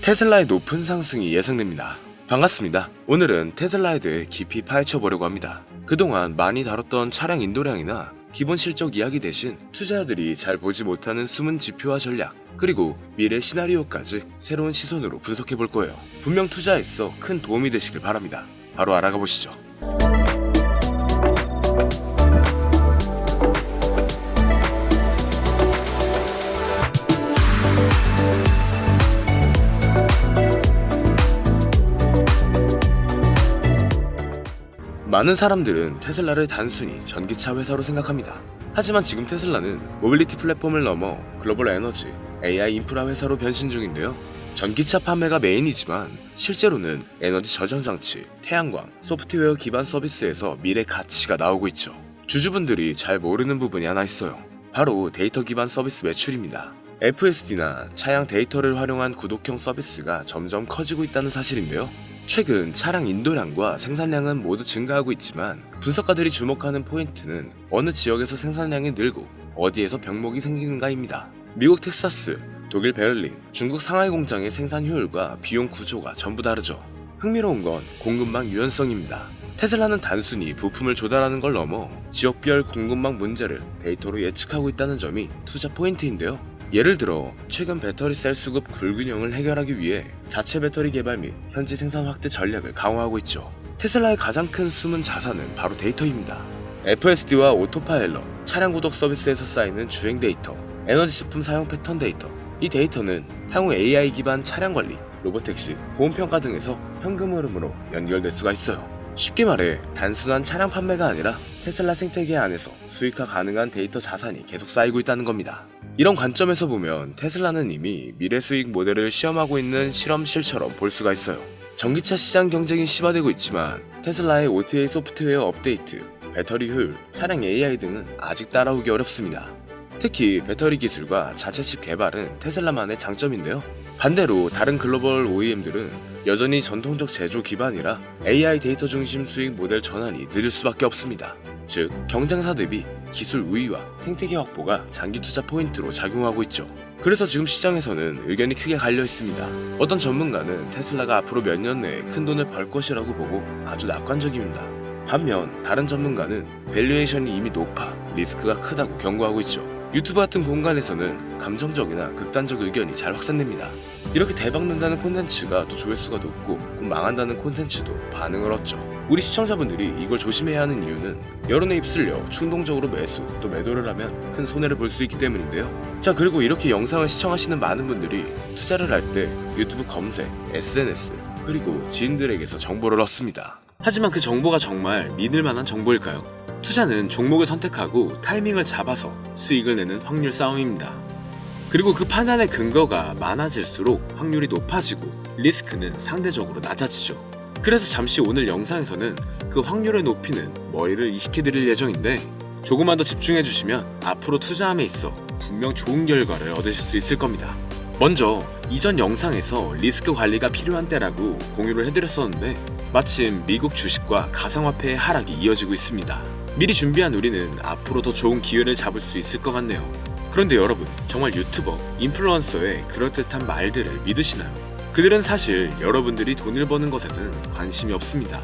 테슬라의 높은 상승이 예상됩니다. 반갑습니다. 오늘은 테슬라에 대해 깊이 파헤쳐보려고 합니다. 그동안 많이 다뤘던 차량 인도량이나 기본 실적 이야기 대신 투자자들이 잘 보지 못하는 숨은 지표와 전략, 그리고 미래 시나리오까지 새로운 시선으로 분석해볼 거예요. 분명 투자에 있어 큰 도움이 되시길 바랍니다. 바로 알아가 보시죠. 많은 사람들은 테슬라를 단순히 전기차 회사로 생각합니다. 하지만 지금 테슬라는 모빌리티 플랫폼을 넘어 글로벌 에너지, AI 인프라 회사로 변신 중인데요. 전기차 판매가 메인이지만 실제로는 에너지 저장 장치, 태양광, 소프트웨어 기반 서비스에서 미래 가치가 나오고 있죠. 주주분들이 잘 모르는 부분이 하나 있어요. 바로 데이터 기반 서비스 매출입니다. FSD나 차량 데이터를 활용한 구독형 서비스가 점점 커지고 있다는 사실인데요. 최근 차량 인도량과 생산량은 모두 증가하고 있지만 분석가들이 주목하는 포인트는 어느 지역에서 생산량이 늘고 어디에서 병목이 생기는가입니다. 미국 텍사스, 독일 베를린, 중국 상하이 공장의 생산 효율과 비용 구조가 전부 다르죠. 흥미로운 건 공급망 유연성입니다. 테슬라는 단순히 부품을 조달하는 걸 넘어 지역별 공급망 문제를 데이터로 예측하고 있다는 점이 투자 포인트인데요. 예를 들어 최근 배터리 셀 수급 불균형을 해결하기 위해 자체 배터리 개발 및 현지 생산 확대 전략을 강화하고 있죠. 테슬라의 가장 큰 숨은 자산은 바로 데이터입니다. FSD와 오토파일럿, 차량 구독 서비스에서 쌓이는 주행 데이터, 에너지 제품 사용 패턴 데이터. 이 데이터는 향후 AI 기반 차량 관리, 로보택시, 보험 평가 등에서 현금 흐름으로 연결될 수가 있어요. 쉽게 말해 단순한 차량 판매가 아니라 테슬라 생태계 안에서 수익화 가능한 데이터 자산이 계속 쌓이고 있다는 겁니다. 이런 관점에서 보면 테슬라는 이미 미래 수익 모델을 시험하고 있는 실험실처럼 볼 수가 있어요. 전기차 시장 경쟁이 심화되고 있지만 테슬라의 OTA 소프트웨어 업데이트, 배터리 효율, 차량 AI 등은 아직 따라오기 어렵습니다. 특히 배터리 기술과 자체 칩 개발은 테슬라만의 장점인데요. 반대로 다른 글로벌 OEM들은 여전히 전통적 제조 기반이라 AI 데이터 중심 수익 모델 전환이 느릴 수밖에 없습니다. 즉, 경쟁사 대비 기술 우위와 생태계 확보가 장기 투자 포인트로 작용하고 있죠. 그래서 지금 시장에서는 의견이 크게 갈려 있습니다. 어떤 전문가는 테슬라가 앞으로 몇 년 내에 큰 돈을 벌 것이라고 보고 아주 낙관적입니다. 반면 다른 전문가는 밸류에이션이 이미 높아 리스크가 크다고 경고하고 있죠. 유튜브 같은 공간에서는 감정적이나 극단적 의견이 잘 확산됩니다. 이렇게 대박난다는 콘텐츠가 또 조회수가 높고 곧 망한다는 콘텐츠도 반응을 얻죠. 우리 시청자분들이 이걸 조심해야 하는 이유는 여론에 휩쓸려 충동적으로 매수 또 매도를 하면 큰 손해를 볼 수 있기 때문인데요. 자, 그리고 이렇게 영상을 시청하시는 많은 분들이 투자를 할 때 유튜브 검색, SNS, 그리고 지인들에게서 정보를 얻습니다. 하지만 그 정보가 정말 믿을 만한 정보일까요? 투자는 종목을 선택하고 타이밍을 잡아서 수익을 내는 확률 싸움입니다. 그리고 그 판단의 근거가 많아질수록 확률이 높아지고 리스크는 상대적으로 낮아지죠. 그래서 잠시 오늘 영상에서는 그 확률을 높이는 머리를 이식해드릴 예정인데 조금만 더 집중해주시면 앞으로 투자함에 있어 분명 좋은 결과를 얻으실 수 있을 겁니다. 먼저 이전 영상에서 리스크 관리가 필요한 때라고 공유를 해드렸었는데 마침 미국 주식과 가상화폐의 하락이 이어지고 있습니다. 미리 준비한 우리는 앞으로 더 좋은 기회를 잡을 수 있을 것 같네요. 그런데 여러분, 정말 유튜버, 인플루언서의 그럴듯한 말들을 믿으시나요? 그들은 사실 여러분들이 돈을 버는 것에는 관심이 없습니다.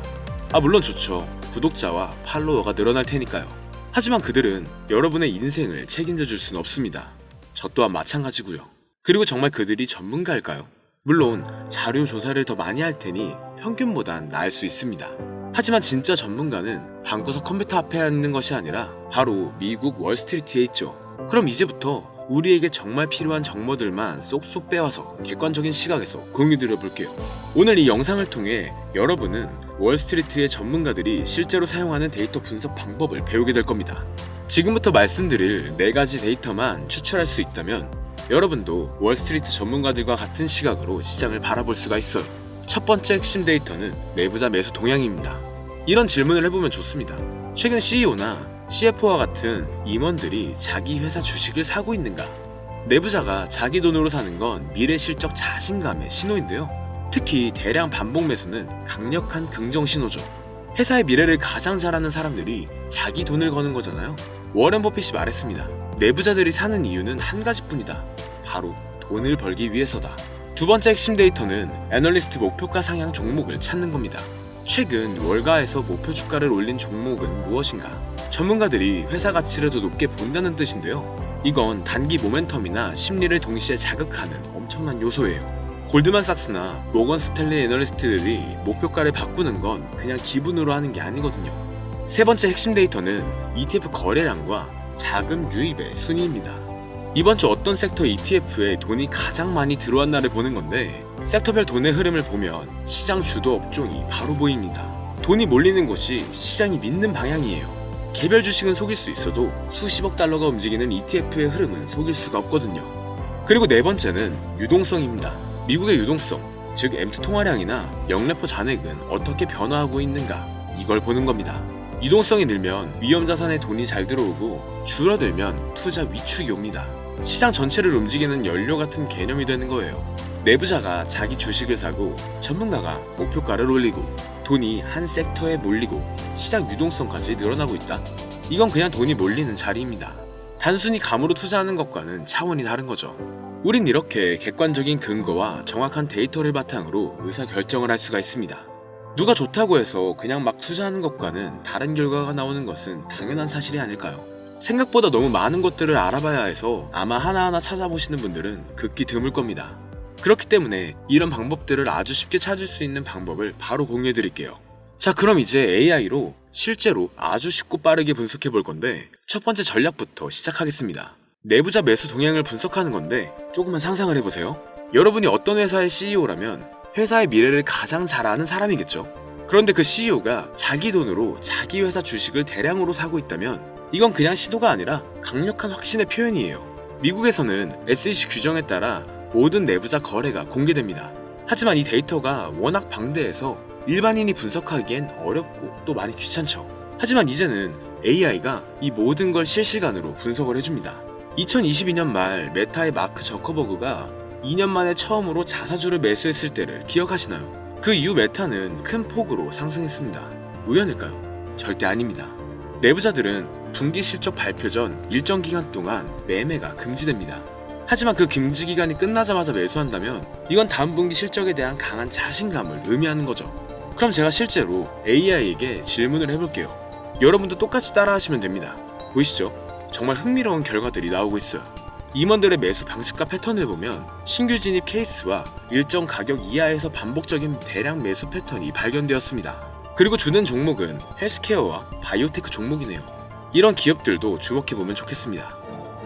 물론 좋죠. 구독자와 팔로워가 늘어날 테니까요. 하지만 그들은 여러분의 인생을 책임져 줄 수는 없습니다. 저 또한 마찬가지고요. 그리고 정말 그들이 전문가일까요? 물론 자료 조사를 더 많이 할 테니 평균보단 나을 수 있습니다. 하지만 진짜 전문가는 방구석 컴퓨터 앞에 앉는 것이 아니라 바로 미국 월스트리트에 있죠. 그럼 이제부터 우리에게 정말 필요한 정보들만 쏙쏙 빼와서 객관적인 시각에서 공유드려 볼게요. 오늘 이 영상을 통해 여러분은 월스트리트의 전문가들이 실제로 사용하는 데이터 분석 방법을 배우게 될 겁니다. 지금부터 말씀드릴 4가지 데이터만 추출할 수 있다면 여러분도 월스트리트 전문가들과 같은 시각으로 시장을 바라볼 수가 있어요. 첫 번째 핵심 데이터는 내부자 매수 동향입니다. 이런 질문을 해보면 좋습니다. 최근 CEO나 CFO와 같은 임원들이 자기 회사 주식을 사고 있는가? 내부자가 자기 돈으로 사는 건 미래 실적 자신감의 신호인데요. 특히 대량 반복 매수는 강력한 긍정 신호죠. 회사의 미래를 가장 잘 아는 사람들이 자기 돈을 거는 거잖아요. 워렌 버핏이 말했습니다. 내부자들이 사는 이유는 한 가지뿐이다. 바로 돈을 벌기 위해서다. 두 번째 핵심 데이터는 애널리스트 목표가 상향 종목을 찾는 겁니다. 최근 월가에서 목표 주가를 올린 종목은 무엇인가? 전문가들이 회사 가치를 더 높게 본다는 뜻인데요. 이건 단기 모멘텀이나 심리를 동시에 자극하는 엄청난 요소예요. 골드만삭스나 모건 스탠리 애널리스트들이 목표가를 바꾸는 건 그냥 기분으로 하는 게 아니거든요. 세 번째 핵심 데이터는 ETF 거래량과 자금 유입의 순위입니다. 이번 주 어떤 섹터 ETF에 돈이 가장 많이 들어왔나를 보는 건데, 섹터별 돈의 흐름을 보면 시장 주도 업종이 바로 보입니다. 돈이 몰리는 곳이 시장이 믿는 방향이에요. 개별 주식은 속일 수 있어도 수십억 달러가 움직이는 ETF의 흐름은 속일 수가 없거든요. 그리고 네 번째는 유동성입니다. 미국의 유동성, 즉 M2 통화량이나 영래포 잔액은 어떻게 변화하고 있는가, 이걸 보는 겁니다. 유동성이 늘면 위험 자산에 돈이 잘 들어오고 줄어들면 투자 위축이 옵니다. 시장 전체를 움직이는 연료 같은 개념이 되는 거예요. 내부자가 자기 주식을 사고 전문가가 목표가를 올리고 돈이 한 섹터에 몰리고 시장 유동성까지 늘어나고 있다? 이건 그냥 돈이 몰리는 자리입니다. 단순히 감으로 투자하는 것과는 차원이 다른 거죠. 우린 이렇게 객관적인 근거와 정확한 데이터를 바탕으로 의사결정을 할 수가 있습니다. 누가 좋다고 해서 그냥 막 투자하는 것과는 다른 결과가 나오는 것은 당연한 사실이 아닐까요? 생각보다 너무 많은 것들을 알아봐야 해서 아마 하나하나 찾아보시는 분들은 극히 드물 겁니다. 그렇기 때문에 이런 방법들을 아주 쉽게 찾을 수 있는 방법을 바로 공유해 드릴게요. 자, 그럼 이제 AI로 실제로 아주 쉽고 빠르게 분석해 볼 건데, 첫 번째 전략부터 시작하겠습니다. 내부자 매수 동향을 분석하는 건데, 조금만 상상을 해보세요. 여러분이 어떤 회사의 CEO라면 회사의 미래를 가장 잘 아는 사람이겠죠. 그런데 그 CEO가 자기 돈으로 자기 회사 주식을 대량으로 사고 있다면 이건 그냥 시도가 아니라 강력한 확신의 표현이에요. 미국에서는 SEC 규정에 따라 모든 내부자 거래가 공개됩니다. 하지만 이 데이터가 워낙 방대해서 일반인이 분석하기엔 어렵고 또 많이 귀찮죠. 하지만 이제는 AI가 이 모든 걸 실시간으로 분석을 해줍니다. 2022년 말 메타의 마크 저커버그가 2년 만에 처음으로 자사주를 매수했을 때를 기억하시나요? 그 이후 메타는 큰 폭으로 상승했습니다. 우연일까요? 절대 아닙니다. 내부자들은 분기 실적 발표 전 일정 기간 동안 매매가 금지됩니다. 하지만 그 금지 기간이 끝나자마자 매수한다면 이건 다음 분기 실적에 대한 강한 자신감을 의미하는 거죠. 그럼 제가 실제로 AI에게 질문을 해볼게요. 여러분도 똑같이 따라하시면 됩니다. 보이시죠? 정말 흥미로운 결과들이 나오고 있어요. 임원들의 매수 방식과 패턴을 보면 신규 진입 케이스와 일정 가격 이하에서 반복적인 대량 매수 패턴이 발견되었습니다. 그리고 주된 종목은 헬스케어와 바이오테크 종목이네요. 이런 기업들도 주목해보면 좋겠습니다.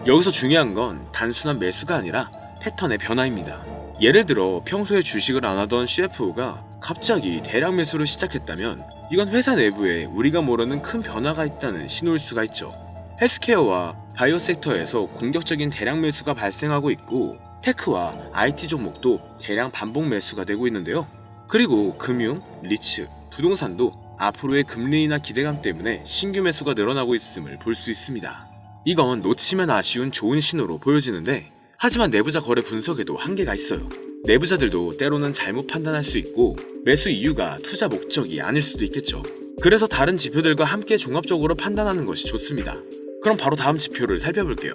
여기서 중요한 건 단순한 매수가 아니라 패턴의 변화입니다. 예를 들어 평소에 주식을 안 하던 CFO가 갑자기 대량 매수를 시작했다면 이건 회사 내부에 우리가 모르는 큰 변화가 있다는 신호일 수가 있죠. 헬스케어와 바이오 섹터에서 공격적인 대량 매수가 발생하고 있고, 테크와 IT 종목도 대량 반복 매수가 되고 있는데요. 그리고 금융, 리츠, 부동산도 앞으로의 금리 인하 기대감 때문에 신규 매수가 늘어나고 있음을 볼 수 있습니다. 이건 놓치면 아쉬운 좋은 신호로 보여지는데, 하지만 내부자 거래 분석에도 한계가 있어요. 내부자들도 때로는 잘못 판단할 수 있고 매수 이유가 투자 목적이 아닐 수도 있겠죠. 그래서 다른 지표들과 함께 종합적으로 판단하는 것이 좋습니다. 그럼 바로 다음 지표를 살펴볼게요.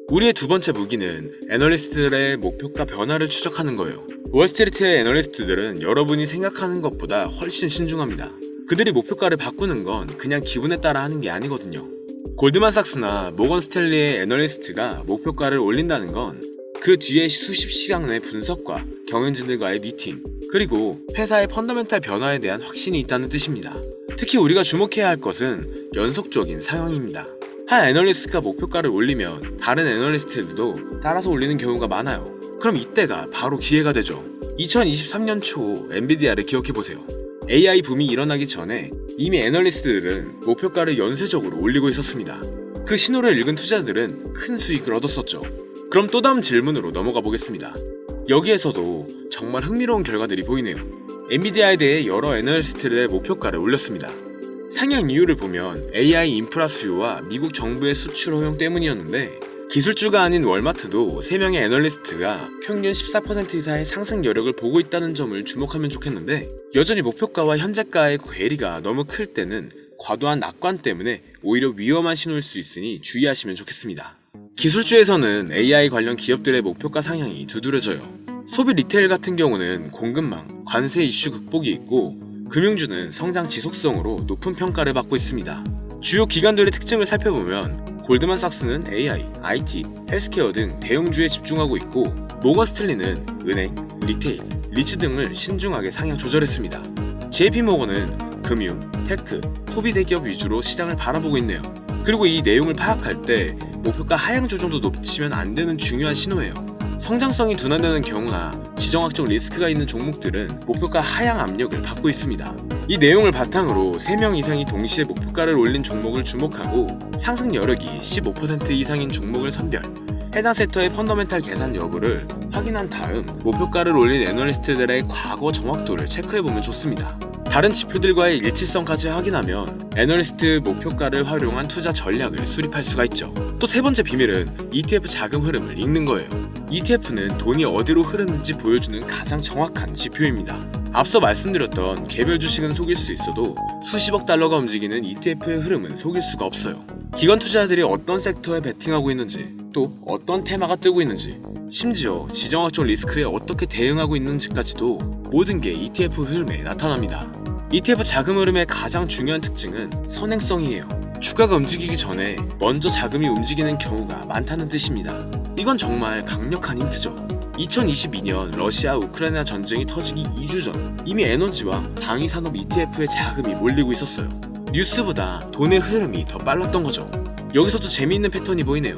우리의 두 번째 무기는 애널리스트들의 목표가 변화를 추적하는 거예요. 월스트리트의 애널리스트들은 여러분이 생각하는 것보다 훨씬 신중합니다. 그들이 목표가를 바꾸는 건 그냥 기분에 따라 하는 게 아니거든요. 골드만삭스나 모건 스탠리의 애널리스트가 목표가를 올린다는 건 그 뒤에 수십 시간의 분석과 경영진들과의 미팅, 그리고 회사의 펀더멘탈 변화에 대한 확신이 있다는 뜻입니다. 특히 우리가 주목해야 할 것은 연속적인 상황입니다. 한 애널리스트가 목표가를 올리면 다른 애널리스트들도 따라서 올리는 경우가 많아요. 그럼 이때가 바로 기회가 되죠. 2023년 초 엔비디아를 기억해보세요. AI 붐이 일어나기 전에 이미 애널리스트들은 목표가를 연쇄적으로 올리고 있었습니다. 그 신호를 읽은 투자들은 큰 수익을 얻었었죠. 그럼 또 다음 질문으로 넘어가 보겠습니다. 여기에서도 정말 흥미로운 결과들이 보이네요. 엔비디아에 대해 여러 애널리스트들의 목표가를 올렸습니다. 상향 이유를 보면 AI 인프라 수요와 미국 정부의 수출 허용 때문이었는데, 기술주가 아닌 월마트도 3명의 애널리스트가 평균 14% 이상의 상승 여력을 보고 있다는 점을 주목하면 좋겠는데, 여전히 목표가와 현재가의 괴리가 너무 클 때는 과도한 낙관 때문에 오히려 위험한 신호일 수 있으니 주의하시면 좋겠습니다. 기술주에서는 AI 관련 기업들의 목표가 상향이 두드러져요. 소비 리테일 같은 경우는 공급망, 관세 이슈 극복이 있고 금융주는 성장 지속성으로 높은 평가를 받고 있습니다. 주요 기관들의 특징을 살펴보면 골드만삭스는 AI, IT, 헬스케어 등 대형주에 집중하고 있고 모건스탠리는 은행, 리테일, 리츠 등을 신중하게 상향 조절했습니다. JP모건은 금융, 테크, 소비 대기업 위주로 시장을 바라보고 있네요. 그리고 이 내용을 파악할 때 목표가 하향 조정도 놓치면 안 되는 중요한 신호예요. 성장성이 둔화되는 경우나 지정학적 리스크가 있는 종목들은 목표가 하향 압력을 받고 있습니다. 이 내용을 바탕으로 3명 이상이 동시에 목표가를 올린 종목을 주목하고 상승 여력이 15% 이상인 종목을 선별, 해당 섹터의 펀더멘탈 계산 여부를 확인한 다음 목표가를 올린 애널리스트들의 과거 정확도를 체크해보면 좋습니다. 다른 지표들과의 일치성까지 확인하면 애널리스트 목표가를 활용한 투자 전략을 수립할 수가 있죠. 또 세 번째 비밀은 ETF 자금 흐름을 읽는 거예요. ETF는 돈이 어디로 흐르는지 보여주는 가장 정확한 지표입니다. 앞서 말씀드렸던 개별 주식은 속일 수 있어도 수십억 달러가 움직이는 ETF의 흐름은 속일 수가 없어요. 기관 투자자들이 어떤 섹터에 베팅하고 있는지, 또 어떤 테마가 뜨고 있는지, 심지어 지정학적 리스크에 어떻게 대응하고 있는지까지도 모든 게 ETF 흐름에 나타납니다. ETF 자금 흐름의 가장 중요한 특징은 선행성이에요. 주가가 움직이기 전에 먼저 자금이 움직이는 경우가 많다는 뜻입니다. 이건 정말 강력한 힌트죠. 2022년 러시아 우크라이나 전쟁이 터지기 2주 전 이미 에너지와 방위산업 ETF에 자금이 몰리고 있었어요. 뉴스보다 돈의 흐름이 더 빨랐던 거죠. 여기서도 재미있는 패턴이 보이네요.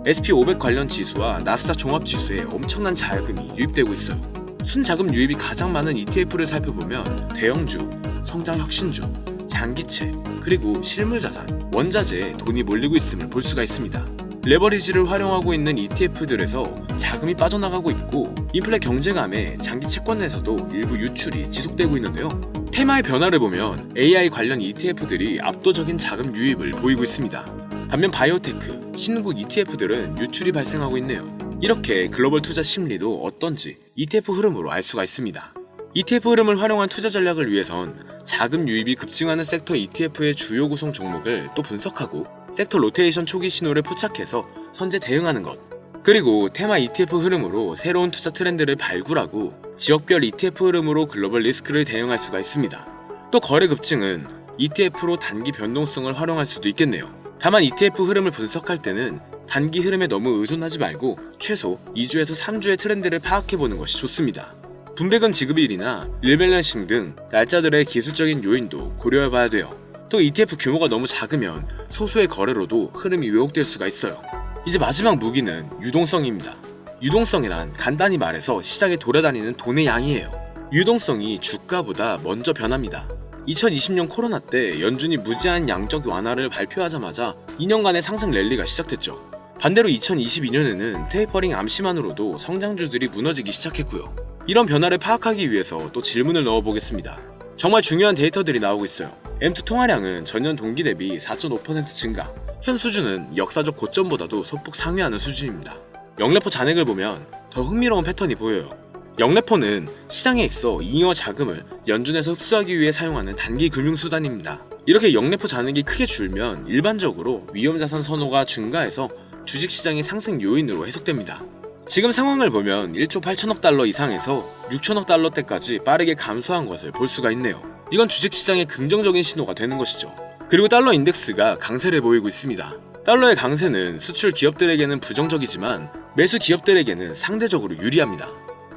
SP500 관련 지수와 나스닥 종합지수에 엄청난 자금이 유입되고 있어요. 순자금 유입이 가장 많은 ETF를 살펴보면 대형주, 성장혁신주, 장기채, 그리고 실물자산, 원자재에 돈이 몰리고 있음을 볼 수가 있습니다. 레버리지를 활용하고 있는 ETF들에서 자금이 빠져나가고 있고 인플레 경제감에 장기 채권에서도 일부 유출이 지속되고 있는데요. 테마의 변화를 보면 AI 관련 ETF들이 압도적인 자금 유입을 보이고 있습니다. 반면 바이오테크, 신흥국 ETF들은 유출이 발생하고 있네요. 이렇게 글로벌 투자 심리도 어떤지 ETF 흐름으로 알 수가 있습니다. ETF 흐름을 활용한 투자 전략을 위해선 자금 유입이 급증하는 섹터 ETF의 주요 구성 종목을 또 분석하고 섹터 로테이션 초기 신호를 포착해서 선제 대응하는 것, 그리고 테마 ETF 흐름으로 새로운 투자 트렌드를 발굴하고 지역별 ETF 흐름으로 글로벌 리스크를 대응할 수가 있습니다. 또 거래 급증은 ETF로 단기 변동성을 활용할 수도 있겠네요. 다만 ETF 흐름을 분석할 때는 단기 흐름에 너무 의존하지 말고 최소 2주에서 3주의 트렌드를 파악해보는 것이 좋습니다. 분배금 지급일이나 릴밸런싱 등 날짜들의 기술적인 요인도 고려해봐야 돼요. 또 ETF 규모가 너무 작으면 소수의 거래로도 흐름이 왜곡될 수가 있어요. 이제 마지막 무기는 유동성입니다. 유동성이란 간단히 말해서 시장에 돌아다니는 돈의 양이에요. 유동성이 주가보다 먼저 변합니다. 2020년 코로나 때 연준이 무제한 양적 완화를 발표하자마자 2년간의 상승 랠리가 시작됐죠. 반대로 2022년에는 테이퍼링 암시만으로도 성장주들이 무너지기 시작했고요. 이런 변화를 파악하기 위해서 또 질문을 넣어보겠습니다. 정말 중요한 데이터들이 나오고 있어요. M2 통화량은 전년 동기 대비 4.5% 증가, 현 수준은 역사적 고점보다도 소폭 상회하는 수준입니다. 영래포 잔액을 보면 더 흥미로운 패턴이 보여요. 영래포는 시장에 있어 잉여 자금을 연준에서 흡수하기 위해 사용하는 단기 금융수단입니다. 이렇게 영래포 잔액이 크게 줄면 일반적으로 위험자산 선호가 증가해서 주식시장의 상승 요인으로 해석됩니다. 지금 상황을 보면 1조 8천억 달러 이상에서 6천억 달러대까지 빠르게 감소한 것을 볼 수가 있네요. 이건 주식시장의 긍정적인 신호가 되는 것이죠. 그리고 달러 인덱스가 강세를 보이고 있습니다. 달러의 강세는 수출 기업들에게는 부정적이지만 매수 기업들에게는 상대적으로 유리합니다.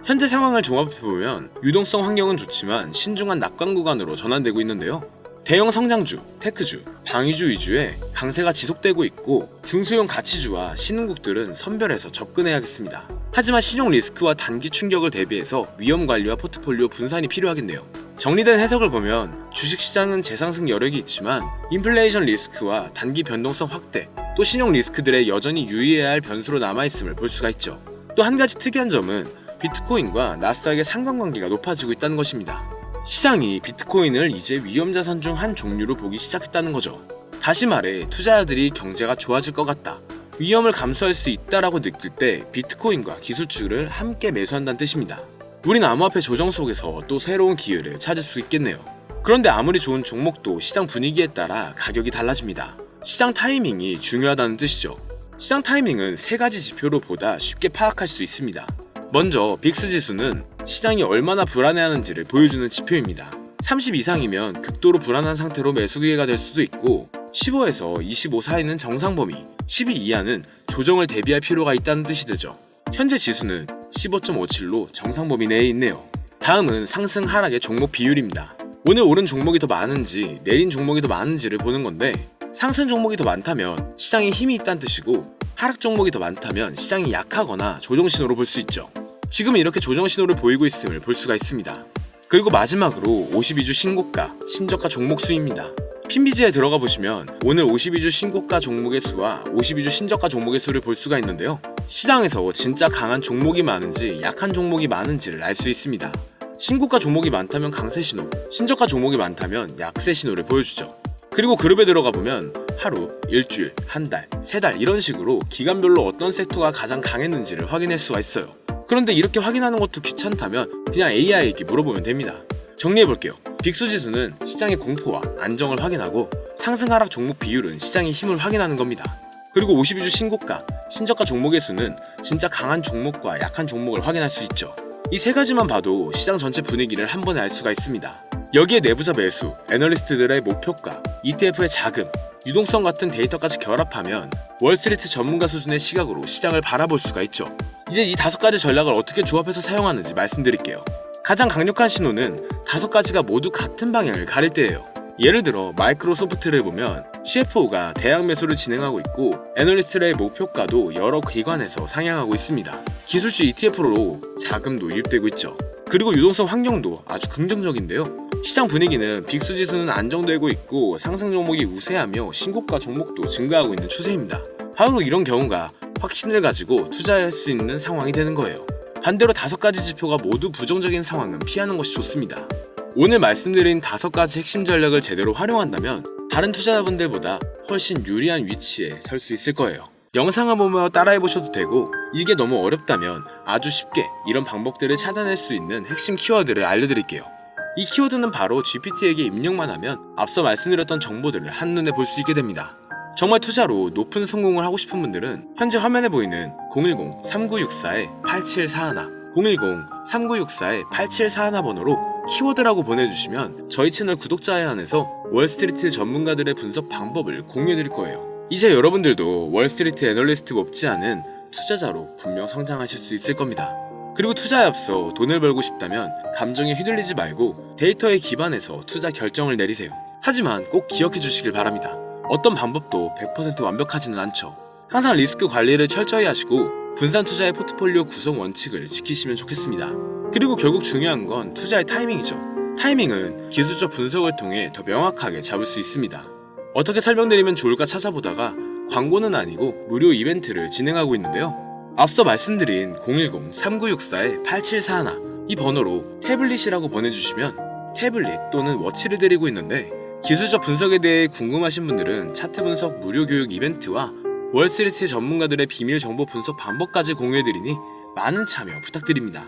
현재 상황을 종합해보면 유동성 환경은 좋지만 신중한 낙관 구간으로 전환되고 있는데요. 대형 성장주, 테크주, 방위주 위주의 강세가 지속되고 있고 중소형 가치주와 신흥국들은 선별해서 접근해야겠습니다. 하지만 신용 리스크와 단기 충격을 대비해서 위험 관리와 포트폴리오 분산이 필요하겠네요. 정리된 해석을 보면 주식시장은 재상승 여력이 있지만 인플레이션 리스크와 단기 변동성 확대, 또 신용 리스크들에 여전히 유의해야 할 변수로 남아있음을 볼 수가 있죠. 또 한 가지 특이한 점은 비트코인과 나스닥의 상관관계가 높아지고 있다는 것입니다. 시장이 비트코인을 이제 위험자산 중 한 종류로 보기 시작했다는 거죠. 다시 말해 투자자들이 경제가 좋아질 것 같다, 위험을 감수할 수 있다라고 느낄 때 비트코인과 기술주를 함께 매수한다는 뜻입니다. 우린 암호화폐 조정 속에서 또 새로운 기회를 찾을 수 있겠네요. 그런데 아무리 좋은 종목도 시장 분위기에 따라 가격이 달라집니다. 시장 타이밍이 중요하다는 뜻이죠. 시장 타이밍은 세 가지 지표로 보다 쉽게 파악할 수 있습니다. 먼저 빅스 지수는 시장이 얼마나 불안해하는지를 보여주는 지표입니다. 30 이상이면 극도로 불안한 상태로 매수 기회가 될 수도 있고 15에서 25 사이는 정상 범위, 12 이하는 조정을 대비할 필요가 있다는 뜻이 되죠. 현재 지수는 15.57로 정상 범위 내에 있네요. 다음은 상승 하락의 종목 비율입니다. 오늘 오른 종목이 더 많은지 내린 종목이 더 많은지를 보는 건데 상승 종목이 더 많다면 시장에 힘이 있다는 뜻이고 하락 종목이 더 많다면 시장이 약하거나 조정 신호로 볼 수 있죠. 지금은 이렇게 조정 신호를 보이고 있음을 볼 수가 있습니다. 그리고 마지막으로 52주 신고가, 신저가 종목 수입니다. 핀비지에 들어가 보시면 오늘 52주 신고가 종목의 수와 52주 신저가 종목의 수를 볼 수가 있는데요. 시장에서 진짜 강한 종목이 많은지 약한 종목이 많은지를 알 수 있습니다. 신고가 종목이 많다면 강세 신호, 신저가 종목이 많다면 약세 신호를 보여주죠. 그리고 그룹에 들어가 보면 하루, 일주일, 한 달, 세 달 이런 식으로 기간별로 어떤 섹터가 가장 강했는지를 확인할 수가 있어요. 그런데 이렇게 확인하는 것도 귀찮다면 그냥 AI에게 물어보면 됩니다. 정리해볼게요. 빅스 지수는 시장의 공포와 안정을 확인하고 상승 하락 종목 비율은 시장의 힘을 확인하는 겁니다. 그리고 52주 신고가, 신저가 종목의 수는 진짜 강한 종목과 약한 종목을 확인할 수 있죠. 이 세 가지만 봐도 시장 전체 분위기를 한 번에 알 수가 있습니다. 여기에 내부자 매수, 애널리스트들의 목표가, ETF의 자금, 유동성 같은 데이터까지 결합하면 월스트리트 전문가 수준의 시각으로 시장을 바라볼 수가 있죠. 이제 이 5가지 전략을 어떻게 조합해서 사용하는지 말씀드릴게요. 가장 강력한 신호는 5가지가 모두 같은 방향을 가릴 때예요. 예를 들어 마이크로소프트를 보면 CFO가 대량 매수를 진행하고 있고 애널리스트의 목표가도 여러 기관에서 상향하고 있습니다. 기술주 ETF로 자금도 유입되고 있죠. 그리고 유동성 환경도 아주 긍정적인데요. 시장 분위기는 빅스 지수는 안정되고 있고 상승 종목이 우세하며 신고가 종목도 증가하고 있는 추세입니다. 바로 이런 경우가 확신을 가지고 투자할 수 있는 상황이 되는 거예요. 반대로 5가지 지표가 모두 부정적인 상황은 피하는 것이 좋습니다. 오늘 말씀드린 5가지 핵심 전략을 제대로 활용한다면 다른 투자자분들보다 훨씬 유리한 위치에 설 수 있을 거예요. 영상을 보며 따라해보셔도 되고 이게 너무 어렵다면 아주 쉽게 이런 방법들을 찾아낼 수 있는 핵심 키워드를 알려드릴게요. 이 키워드는 바로 GPT에게 입력만 하면 앞서 말씀드렸던 정보들을 한눈에 볼 수 있게 됩니다. 정말 투자로 높은 성공을 하고 싶은 분들은 현재 화면에 보이는 010-3964-8741 010-3964-8741 번호로 키워드라고 보내주시면 저희 채널 구독자에 한해서 월스트리트 전문가들의 분석 방법을 공유해드릴 거예요. 이제 여러분들도 월스트리트 애널리스트 못지 않은 투자자로 분명 성장하실 수 있을 겁니다. 그리고 투자에 앞서 돈을 벌고 싶다면 감정에 휘둘리지 말고 데이터에 기반해서 투자 결정을 내리세요. 하지만 꼭 기억해 주시길 바랍니다. 어떤 방법도 100% 완벽하지는 않죠. 항상 리스크 관리를 철저히 하시고 분산 투자의 포트폴리오 구성 원칙을 지키시면 좋겠습니다. 그리고 결국 중요한 건 투자의 타이밍이죠. 타이밍은 기술적 분석을 통해 더 명확하게 잡을 수 있습니다. 어떻게 설명드리면 좋을까 찾아보다가 광고는 아니고 무료 이벤트를 진행하고 있는데요. 앞서 말씀드린 010-3964-8741 이 번호로 태블릿이라고 보내주시면 태블릿 또는 워치를 드리고 있는데 기술적 분석에 대해 궁금하신 분들은 차트 분석 무료 교육 이벤트와 월스트리트 전문가들의 비밀 정보 분석 방법까지 공유해드리니 많은 참여 부탁드립니다.